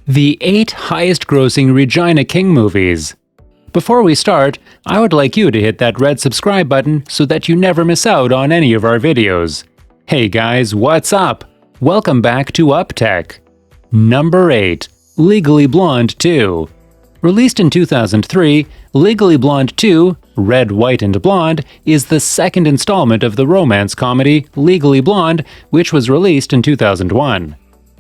The 8 highest-grossing Regina King movies. Before we start, I would like you to hit that red subscribe button so that you never miss out on any of our videos. Hey guys, what's up? Welcome back to UpTech. Number 8. Legally Blonde 2. Released in 2003, Legally Blonde 2, Red, White and Blonde, is the second installment of the romance comedy Legally Blonde, which was released in 2001.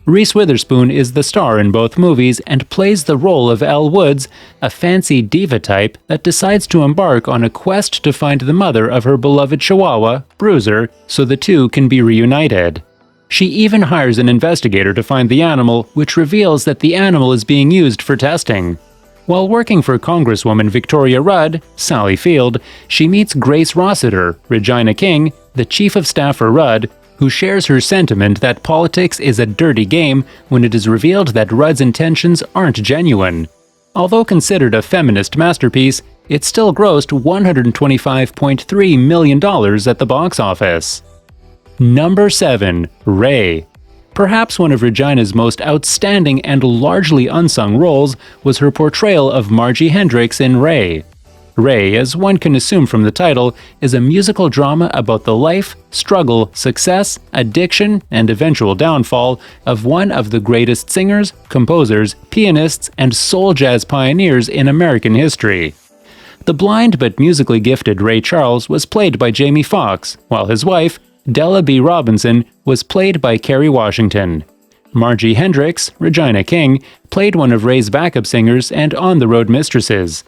Reese Witherspoon is the star in both movies and plays the role of Elle Woods, a fancy diva type that decides to embark on a quest to find the mother of her beloved Chihuahua, Bruiser, so the two can be reunited. She even hires an investigator to find the animal, which reveals that the animal is being used for testing. While working for Congresswoman Victoria Rudd, Sally Field, she meets Grace Rossiter, Regina King, the chief of staff for Rudd, who shares her sentiment that politics is a dirty game when it is revealed that Rudd's intentions aren't genuine. Although considered a feminist masterpiece, it still grossed $125.3 million at the box office. Number 7. Ray. Perhaps one of Regina's most outstanding and largely unsung roles was her portrayal of Margie Hendricks in Ray. Ray, as one can assume from the title, is a musical drama about the life, struggle, success, addiction, and eventual downfall of one of the greatest singers, composers, pianists, and soul jazz pioneers in American history. The blind but musically gifted Ray Charles was played by Jamie Foxx, while his wife, Della B. Robinson, was played by Kerry Washington. Margie Hendricks, Regina King, played one of Ray's backup singers and on-the-road mistresses.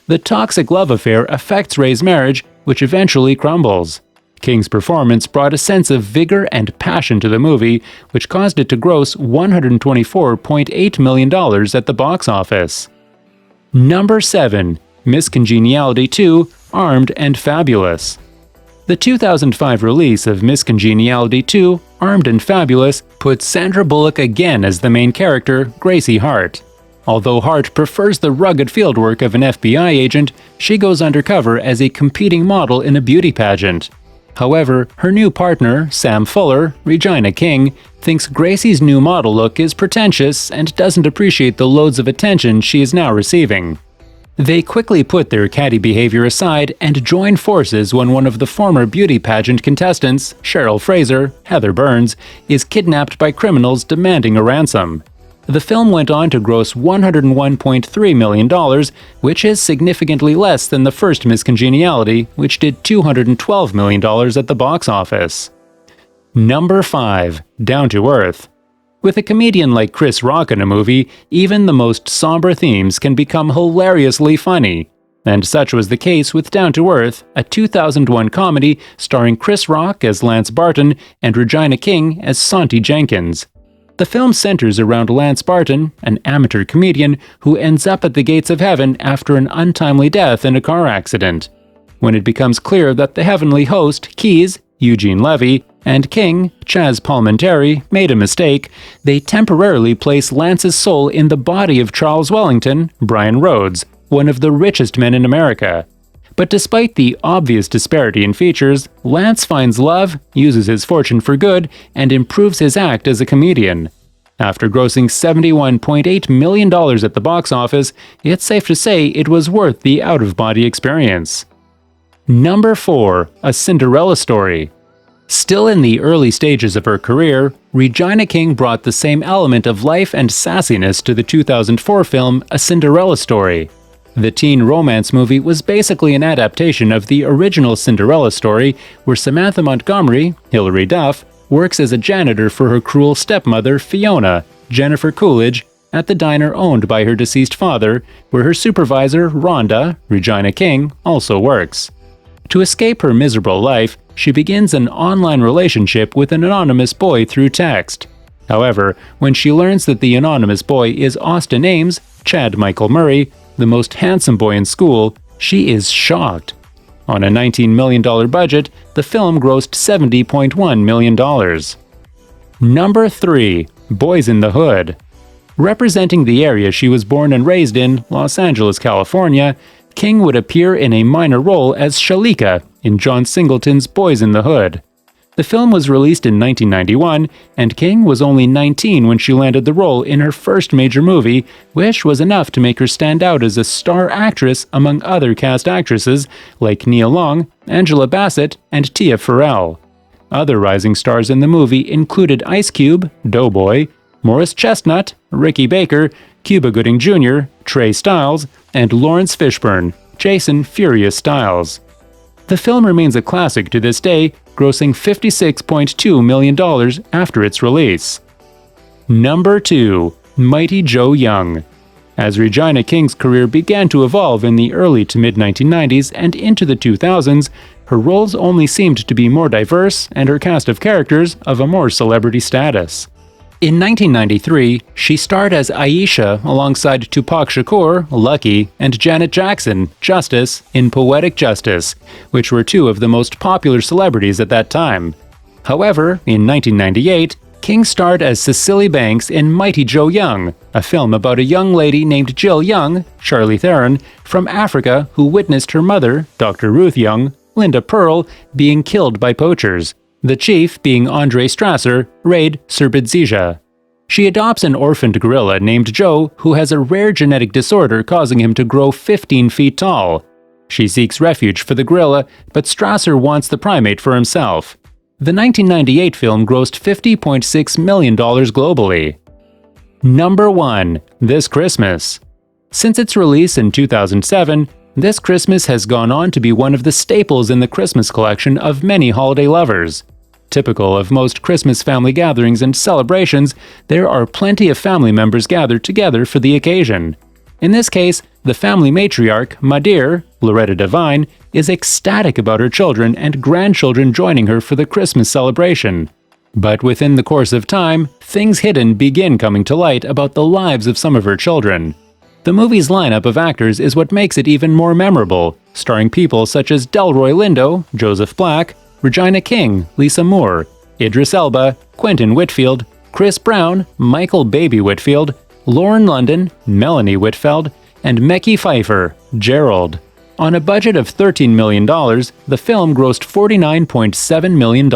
The toxic love affair affects Ray's marriage, which eventually crumbles. King's performance brought a sense of vigor and passion to the movie, which caused it to gross $124.8 million at the box office. Number 7. Miss Congeniality 2, Armed and Fabulous. The 2005 release of Miss Congeniality 2, Armed and Fabulous, puts Sandra Bullock again as the main character, Gracie Hart. Although Hart prefers the rugged fieldwork of an FBI agent, she goes undercover as a competing model in a beauty pageant. However, her new partner, Sam Fuller, Regina King, thinks Gracie's new model look is pretentious and doesn't appreciate the loads of attention she is now receiving. They quickly put their catty behavior aside and join forces when one of the former beauty pageant contestants, Cheryl Fraser, Heather Burns, is kidnapped by criminals demanding a ransom. The film went on to gross $101.3 million, which is significantly less than the first Miss Congeniality, which did $212 million at the box office. Number 5. Down to Earth. With a comedian like Chris Rock in a movie, even the most somber themes can become hilariously funny. And such was the case with Down to Earth, a 2001 comedy starring Chris Rock as Lance Barton and Regina King as Santi Jenkins. The film centers around Lance Barton, an amateur comedian who ends up at the gates of heaven after an untimely death in a car accident. When it becomes clear that the heavenly host, Keys, Eugene Levy, and King, Chaz Palminteri, made a mistake, they temporarily place Lance's soul in the body of Charles Wellington, Brian Rhodes, one of the richest men in America. But despite the obvious disparity in features, Lance finds love, uses his fortune for good, and improves his act as a comedian. After grossing $71.8 million at the box office, it's safe to say it was worth the out-of-body experience. Number 4. A Cinderella Story. Still in the early stages of her career, Regina King brought the same element of life and sassiness to the 2004 film A Cinderella Story. The teen romance movie was basically an adaptation of the original Cinderella story, where Samantha Montgomery, Hilary Duff, works as a janitor for her cruel stepmother, Fiona, Jennifer Coolidge, at the diner owned by her deceased father, where her supervisor, Rhonda, Regina King, also works. To escape her miserable life, she begins an online relationship with an anonymous boy through text. However, when she learns that the anonymous boy is Austin Ames, Chad Michael Murray, the most handsome boy in school, she is shocked. On a $19 million budget, the film grossed $70.1 million. Number 3. Boys in the Hood. Representing the area she was born and raised in, Los Angeles, California, King would appear in a minor role as Shalika in John Singleton's Boys in the Hood. The film was released in 1991, and King was only 19 when she landed the role in her first major movie, which was enough to make her stand out as a star actress among other cast actresses like Nia Long, Angela Bassett, and Tia Farrell. Other rising stars in the movie included Ice Cube, Doughboy, Morris Chestnut, Ricky Baker, Cuba Gooding Jr., Trey Styles, and Lawrence Fishburne, Jason Furious Styles. The film remains a classic to this day, grossing $56.2 million after its release. Number 2. Mighty Joe Young. As Regina King's career began to evolve in the early to mid-1990s and into the 2000s, her roles only seemed to be more diverse and her cast of characters of a more celebrity status. In 1993, she starred as Aisha alongside Tupac Shakur, Lucky, and Janet Jackson, Justice, in Poetic Justice, which were two of the most popular celebrities at that time. However, in 1998, King starred as Cecily Banks in Mighty Joe Young, a film about a young lady named Jill Young, Charlize Theron, from Africa who witnessed her mother, Dr. Ruth Young, Linda Pearl, being killed by poachers. The chief being Andre Strasser, Raid Surbidzija. She adopts an orphaned gorilla named Joe who has a rare genetic disorder causing him to grow 15 feet tall. She seeks refuge for the gorilla, but Strasser wants the primate for himself. The 1998 film grossed $50.6 million globally. Number 1. This Christmas. Since its release in 2007, This Christmas has gone on to be one of the staples in the Christmas collection of many holiday lovers. Typical of most Christmas family gatherings and celebrations, there are plenty of family members gathered together for the occasion. In this case, the family matriarch, Madeir, Loretta Devine, is ecstatic about her children and grandchildren joining her for the Christmas celebration. But within the course of time, things hidden begin coming to light about the lives of some of her children. The movie's lineup of actors is what makes it even more memorable, starring people such as Delroy Lindo, Joseph Black, Regina King, Lisa Moore, Idris Elba, Quentin Whitfield, Chris Brown, Michael Baby Whitfield, Lauren London, Melanie Whitfield, and Mekhi Phifer, Gerald. On a budget of $13 million, the film grossed $49.7 million.